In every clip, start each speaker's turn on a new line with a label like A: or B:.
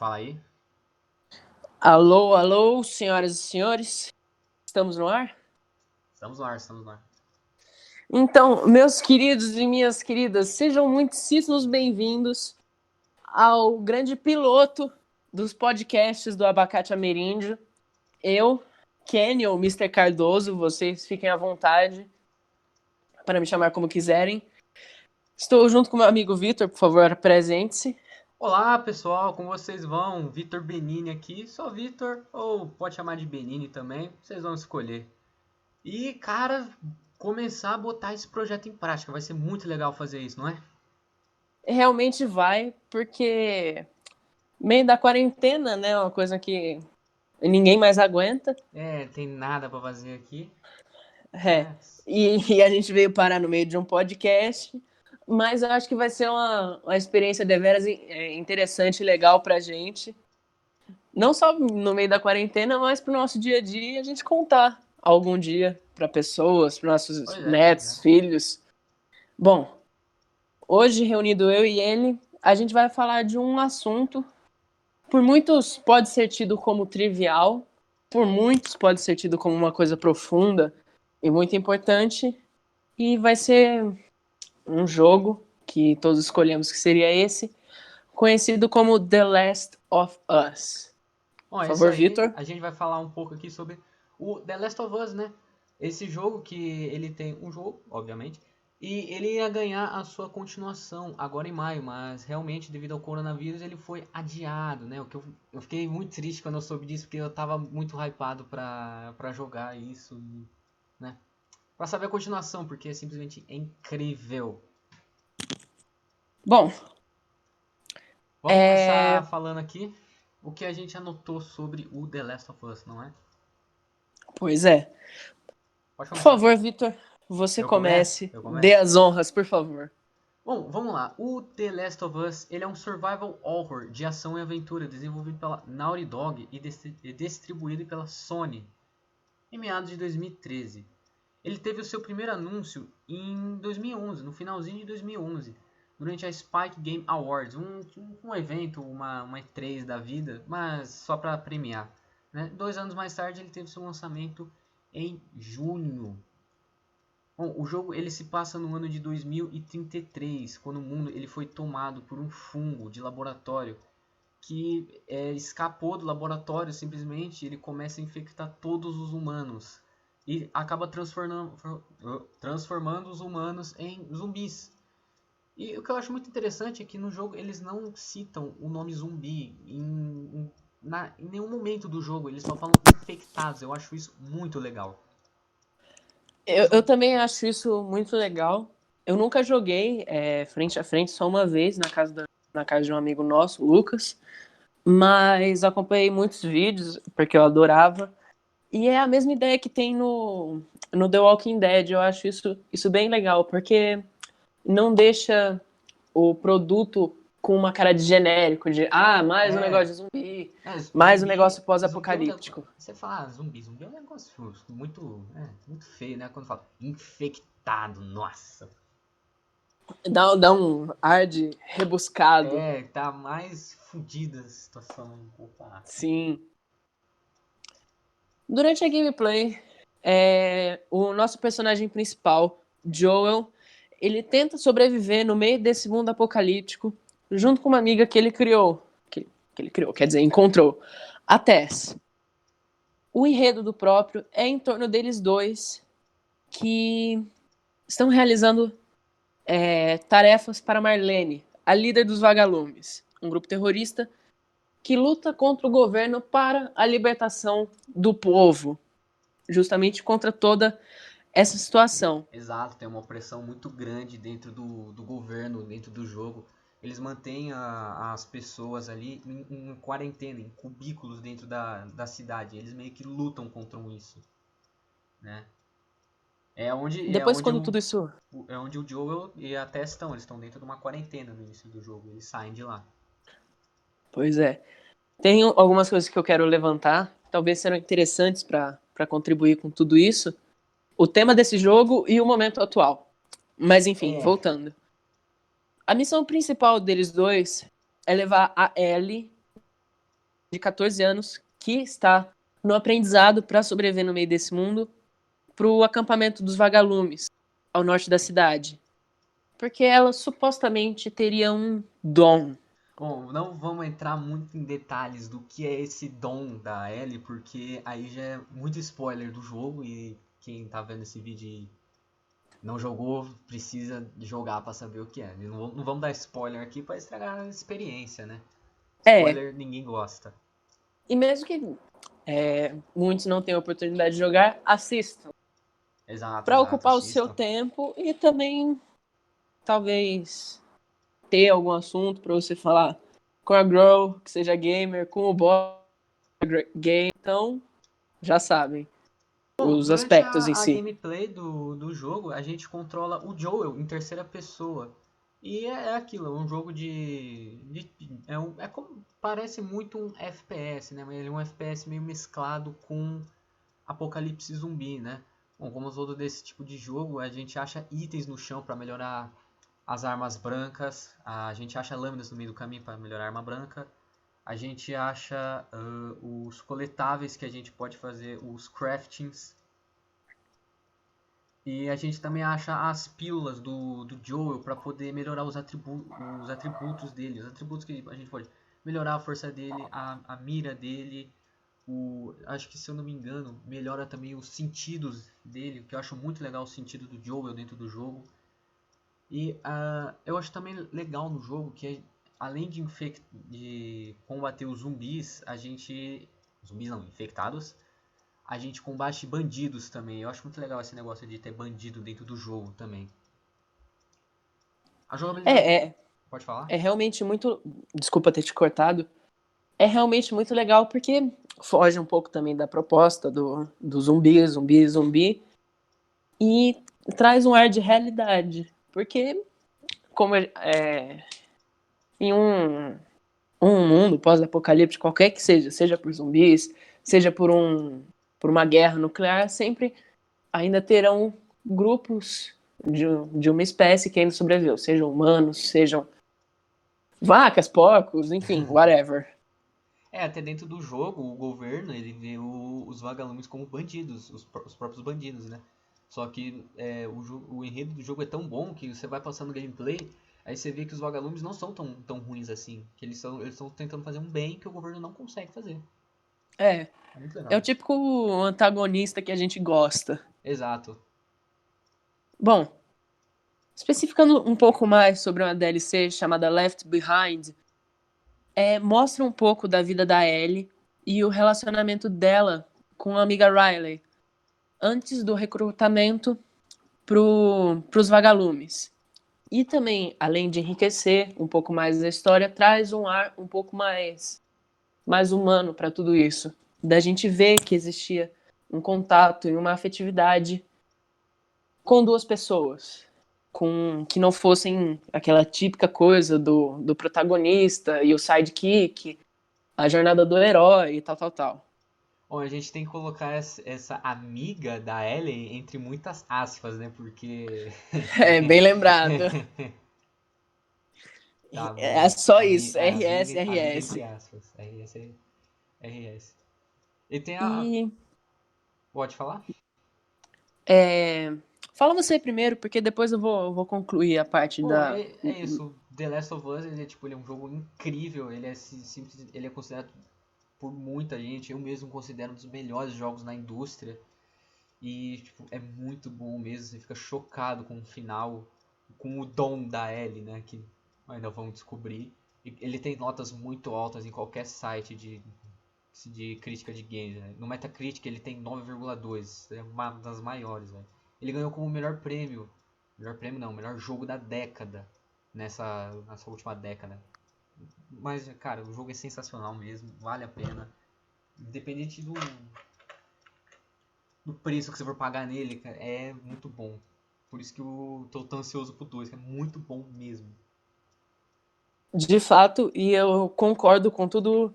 A: Fala aí.
B: Alô, alô, senhoras e senhores, estamos no ar?
A: Estamos no ar, estamos no ar.
B: Então, meus queridos e minhas queridas, sejam muitíssimos bem-vindos ao grande piloto dos podcasts do Abacate Ameríndio. Eu, Kenny ou Mr. Cardoso, vocês fiquem à vontade para me chamar como quiserem. Estou junto com meu amigo Vitor, por favor, apresente-se.
A: Olá pessoal, como vocês vão? Vitor Benini aqui, sou Vitor, ou pode chamar de Benini também, vocês vão escolher. E cara, começar a botar esse projeto em prática, vai ser muito legal fazer isso, não é?
B: Realmente vai, porque meio da quarentena, né, uma coisa que ninguém mais aguenta.
A: Tem nada pra fazer aqui.
B: É, e a gente veio parar no meio de um podcast, mas eu acho que vai ser uma experiência deveras interessante e legal pra gente. Não só no meio da quarentena, mas pro nosso dia a dia, a gente contar algum dia para pessoas, para nossos
A: Pois
B: netos,
A: é.
B: filhos. Bom, hoje, reunido eu e ele, a gente vai falar de um assunto, por muitos pode ser tido como trivial, por muitos pode ser tido como uma coisa profunda e muito importante, e vai ser um jogo que todos escolhemos que seria esse, conhecido como The Last of Us.
A: Bom,
B: Por
A: é isso
B: favor,
A: aí,
B: Vitor.
A: a gente vai falar um pouco aqui sobre o The Last of Us, né? Esse jogo que ele tem um jogo, obviamente, e ele ia ganhar a sua continuação agora em maio, mas realmente devido ao coronavírus ele foi adiado, né? Eu fiquei muito triste quando eu soube disso, porque eu tava muito hypado pra jogar isso, né? Pra saber a continuação, porque é simplesmente incrível.
B: Bom,
A: Vamos começar falando aqui o que a gente anotou sobre o The Last of Us, não é?
B: pois é.
A: Pode
B: Por
A: começar.
B: favor, Vitor, você
A: Eu começo?
B: comece.
A: Eu
B: Dê
A: começo?
B: as honras, por favor.
A: Bom, vamos lá. O The Last of Us ele é um survival horror de ação e aventura desenvolvido pela Naughty Dog e distribuído pela Sony em meados de 2013. Ele teve o seu primeiro anúncio em 2011, no finalzinho de 2011, durante a Spike Game Awards, um evento, uma E3 da vida, mas só para premiar. Né? 2 anos mais tarde ele teve seu lançamento em junho. Bom, o jogo ele se passa no ano de 2033, quando o mundo ele foi tomado por um fungo de laboratório que escapou do laboratório simplesmente, ele começa a infectar todos os humanos e acaba transformando os humanos em zumbis. E o que eu acho muito interessante é que no jogo eles não citam o nome zumbi em nenhum momento do jogo, eles só falam infectados. Eu acho isso muito legal.
B: Eu também acho isso muito legal. Eu nunca joguei frente a frente, só uma vez, na casa de um amigo nosso, Lucas. Mas acompanhei muitos vídeos, porque eu adorava. E é a mesma ideia que tem no The Walking Dead. Eu acho isso bem legal, porque não deixa o produto com uma cara de genérico, de mais um negócio de zumbi, mais um negócio
A: Zumbi é um
B: pós-apocalíptico.
A: você fala zumbi é um negócio muito feio, né? Quando fala infectado, nossa.
B: Dá um ar de rebuscado.
A: Tá mais fodida a situação. Opa.
B: Sim. Durante a gameplay, o nosso personagem principal, Joel, ele tenta sobreviver no meio desse mundo apocalíptico, junto com uma amiga que ele criou. Que ele criou, quer dizer, encontrou. A Tess. O enredo do próprio é em torno deles dois, que estão realizando tarefas para Marlene, a líder dos vagalumes, um grupo terrorista que luta contra o governo para a libertação do povo, justamente contra toda essa situação.
A: Exato, tem uma opressão muito grande dentro do governo, dentro do jogo. Eles mantêm as pessoas ali em quarentena, em cubículos dentro da cidade. Eles meio que lutam contra isso, né?
B: Depois, quando tudo isso...
A: É onde o Joel e a Tess estão. Eles estão dentro de uma quarentena no início do jogo. Eles saem de lá.
B: Pois é. Tem algumas coisas que eu quero levantar, talvez serão interessantes para contribuir com tudo isso. O tema desse jogo e o momento atual. Mas enfim, voltando. A missão principal deles dois é levar a Ellie de 14 anos que está no aprendizado para sobreviver no meio desse mundo para o acampamento dos vagalumes, ao norte da cidade. Porque ela supostamente teria um dom.
A: Bom, não vamos entrar muito em detalhes do que é esse dom da Ellie, porque aí já é muito spoiler do jogo e quem tá vendo esse vídeo e não jogou precisa jogar pra saber o que é. Não vamos dar spoiler aqui pra estragar a experiência, né? Spoiler ninguém gosta.
B: E mesmo que muitos não tenham oportunidade de jogar, assistam.
A: Exato,
B: Para
A: exato,
B: ocupar o seu
A: assistam.
B: tempo e também talvez ter algum assunto para você falar com a girl, que seja gamer, com o boy game, então já sabem
A: Bom,
B: os
A: durante
B: aspectos em
A: a
B: si.
A: gameplay do jogo, a gente controla o Joel em terceira pessoa. E é aquilo, é um jogo parece muito um FPS, né? Mas ele é um FPS meio mesclado com apocalipse zumbi, né? Bom, como todo desse tipo de jogo, a gente acha itens no chão para melhorar as armas brancas, a gente acha lâminas no meio do caminho para melhorar a arma branca, a gente acha os coletáveis que a gente pode fazer, os craftings, e a gente também acha as pílulas do Joel para poder melhorar os atributos dele, os atributos que a gente pode melhorar a força dele, a mira dele, acho que se eu não me engano, melhora também os sentidos dele, que eu acho muito legal o sentido do Joel dentro do jogo. E eu acho também legal no jogo que além de combater os zumbis, zumbis não, infectados, a gente combate bandidos também. Eu acho muito legal esse negócio de ter bandido dentro do jogo também. A jogabilidade. Pode falar?
B: É realmente muito. Desculpa ter te cortado. É realmente muito legal porque foge um pouco também da proposta do zumbi. E traz um ar de realidade. Porque, como em um mundo pós-apocalíptico, qualquer que seja por zumbis, seja por uma guerra nuclear, sempre ainda terão grupos de uma espécie que ainda sobreviveu, sejam humanos, sejam vacas, porcos, enfim, whatever.
A: Até dentro do jogo, o governo ele vê os vagalumes como bandidos, os próprios bandidos, né? Só que o enredo do jogo é tão bom que você vai passando gameplay, aí você vê que os vagalumes não são tão ruins assim. Que eles estão tentando fazer um bem que o governo não consegue fazer.
B: É
A: muito
B: o
A: legal.
B: típico antagonista que a gente gosta.
A: Exato.
B: Bom, especificando um pouco mais sobre uma DLC chamada Left Behind, mostra um pouco da vida da Ellie e o relacionamento dela com a amiga Riley antes do recrutamento para os vagalumes. E também, além de enriquecer um pouco mais a história, traz um ar um pouco mais humano para tudo isso. Da gente ver que existia um contato e uma afetividade com duas pessoas, que não fossem aquela típica coisa do protagonista e o sidekick, a jornada do herói e tal.
A: Bom, a gente tem que colocar essa amiga da Ellie entre muitas aspas, né? Porque.
B: É, bem lembrado.
A: Tá
B: É
A: bom.
B: só isso, RS,
A: Amiga entre
B: RS.
A: aspas. RS. E tem a.
B: E
A: Pode falar?
B: fala você primeiro, porque depois eu vou concluir a parte
A: Bom,
B: da.
A: é isso. The Last of Us, ele é um jogo incrível. Ele é considerado por muita gente. Eu mesmo considero um dos melhores jogos na indústria. E tipo, é muito bom mesmo. Você fica chocado com o final, com o dom da Ellie, né? Que ainda vamos descobrir. Ele tem notas muito altas em qualquer site de crítica de games. Né? No Metacritic ele tem 9,2. É uma das maiores. Né? Ele ganhou como melhor prêmio. Melhor prêmio não, melhor jogo da década. Nessa última década. Mas, cara, o jogo é sensacional mesmo. Vale a pena. Independente do preço que você for pagar nele, cara, é muito bom. Por isso que eu tô tão ansioso pro 2, que é muito bom mesmo.
B: De fato, e eu concordo com tudo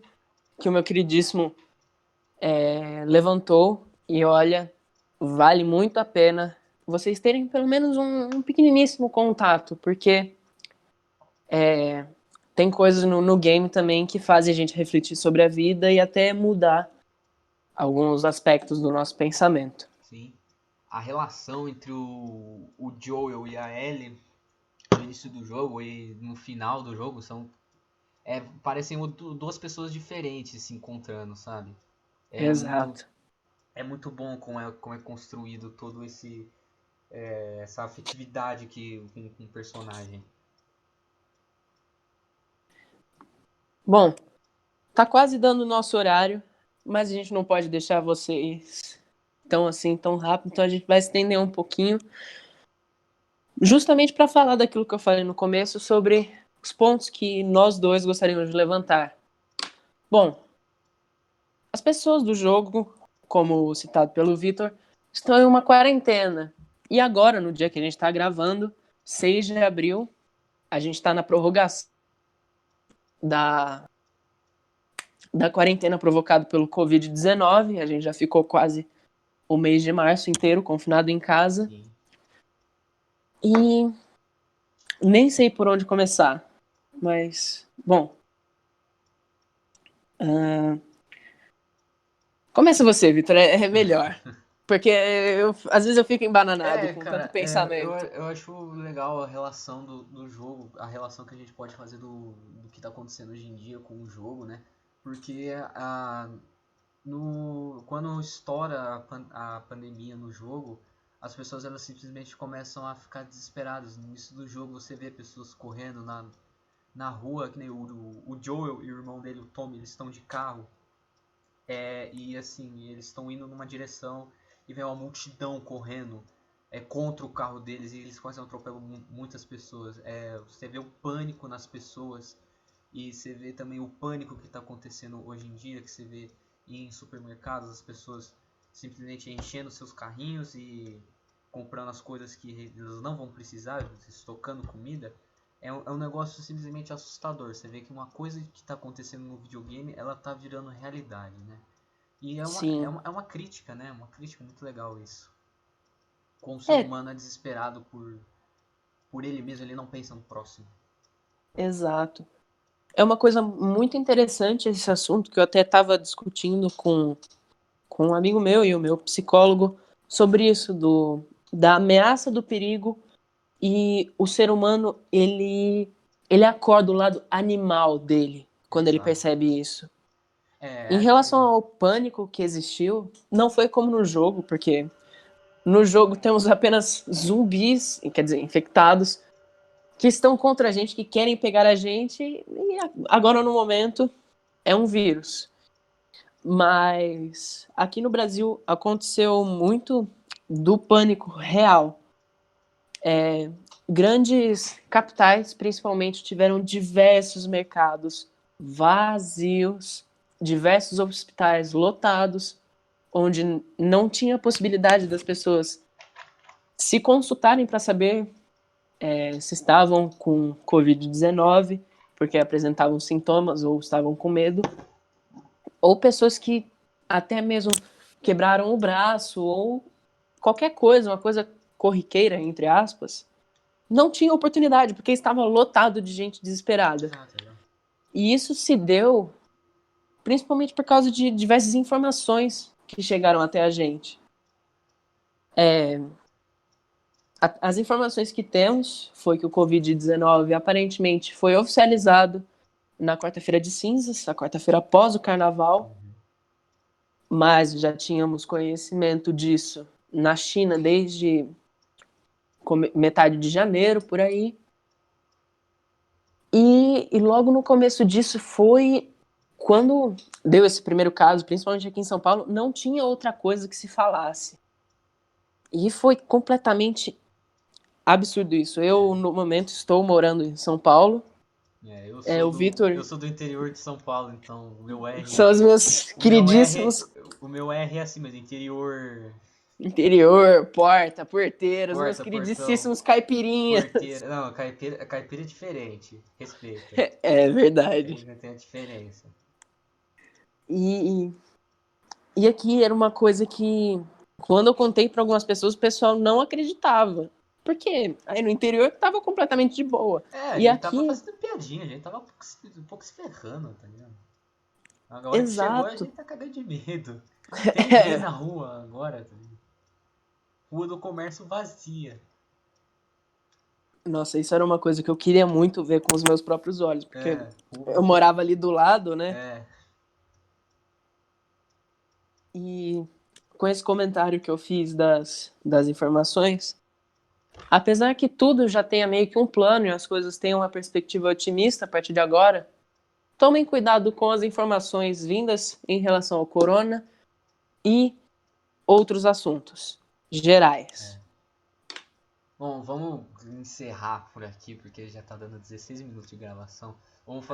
B: que o meu queridíssimo levantou. E olha, vale muito a pena vocês terem pelo menos um pequeniníssimo contato, porque tem coisas no game também que fazem a gente refletir sobre a vida e até mudar alguns aspectos do nosso pensamento.
A: Sim. A relação entre o Joel e a Ellie no início do jogo e no final do jogo parecem duas pessoas diferentes se encontrando, sabe?
B: Exato.
A: É muito bom como é construído todo essa afetividade com o personagem.
B: Bom, tá quase dando o nosso horário, mas a gente não pode deixar vocês tão rápido, então a gente vai estender um pouquinho, justamente para falar daquilo que eu falei no começo sobre os pontos que nós dois gostaríamos de levantar. Bom, as pessoas do jogo, como citado pelo Vitor, estão em uma quarentena. E agora, no dia que a gente está gravando, 6 de abril, a gente está na prorrogação da quarentena provocada pelo Covid-19. A gente já ficou quase o mês de março inteiro confinado em casa.
A: Sim.
B: E nem sei por onde começar. Mas, bom. Começa você, Vitor, é melhor. Porque às vezes eu fico embananado com tanto pensamento.
A: Eu acho legal a relação do jogo, a relação que a gente pode fazer do que está acontecendo hoje em dia com o jogo, né? Porque quando estoura a pandemia no jogo, as pessoas elas simplesmente começam a ficar desesperadas. No início do jogo você vê pessoas correndo na rua, que nem o Joel e o irmão dele, o Tommy, eles estão de carro. E assim, eles estão indo numa direção e vem uma multidão correndo contra o carro deles e eles quase atropelam muitas pessoas. Você vê o pânico nas pessoas e você vê também o pânico que está acontecendo hoje em dia, que você vê em supermercados, as pessoas simplesmente enchendo seus carrinhos e comprando as coisas que eles não vão precisar, estocando comida. É um negócio simplesmente assustador. Você vê que uma coisa que está acontecendo no videogame, ela está virando realidade, né? E é uma crítica, né? Uma crítica muito legal isso. Com o ser humano é desesperado por ele mesmo, ele não pensa no próximo.
B: Exato. É uma coisa muito interessante esse assunto, que eu até estava discutindo com um amigo meu e o meu psicólogo sobre isso, da ameaça do perigo, e o ser humano, ele acorda o lado animal dele quando ele percebe isso. Em relação ao pânico que existiu, não foi como no jogo, porque no jogo temos apenas zumbis, quer dizer, infectados, que estão contra a gente, que querem pegar a gente, e agora no momento é um vírus. Mas aqui no Brasil aconteceu muito do pânico real. Grandes capitais, principalmente, tiveram diversos mercados vazios, diversos hospitais lotados, onde não tinha possibilidade das pessoas se consultarem para saber se estavam com Covid-19, porque apresentavam sintomas ou estavam com medo, ou pessoas que até mesmo quebraram o braço ou qualquer coisa, uma coisa corriqueira, entre aspas, não tinha oportunidade, porque estava lotado de gente desesperada. E isso se deu principalmente por causa de diversas informações que chegaram até a gente. As informações que temos foi que o Covid-19 aparentemente foi oficializado na quarta-feira de cinzas, a quarta-feira após o carnaval, mas já tínhamos conhecimento disso na China desde metade de janeiro, por aí. E logo no começo disso foi quando deu esse primeiro caso, principalmente aqui em São Paulo, não tinha outra coisa que se falasse. E foi completamente absurdo isso. Eu, no momento, estou morando em São Paulo.
A: Eu sou do interior de São Paulo, então o meu R...
B: São os meus queridíssimos...
A: O meu R é assim, mas interior...
B: Interior, porteiros, meus queridíssimos caipirinhas.
A: Não, caipira é diferente. Respeita.
B: É verdade.
A: Tem a diferença.
B: E aqui era uma coisa que, quando eu contei para algumas pessoas, o pessoal não acreditava. Porque aí no interior tava completamente de boa.
A: A
B: E
A: gente tava
B: aqui,
A: fazendo piadinha, a gente tava um pouco se ferrando, tá ligado? Agora que chegou, a
B: exato.
A: gente tá cagando de medo. Não tem ninguém na rua agora, tá ligado? Rua do comércio vazia.
B: Nossa, isso era uma coisa que eu queria muito ver com os meus próprios olhos, porque eu
A: Rua.
B: morava ali do lado, né?
A: É.
B: E com esse comentário que eu fiz das informações, apesar que tudo já tenha meio que um plano e as coisas tenham uma perspectiva otimista a partir de agora, tomem cuidado com as informações vindas em relação ao corona e outros assuntos gerais.
A: Bom, vamos encerrar por aqui, porque já tá dando 16 minutos de gravação. Vamos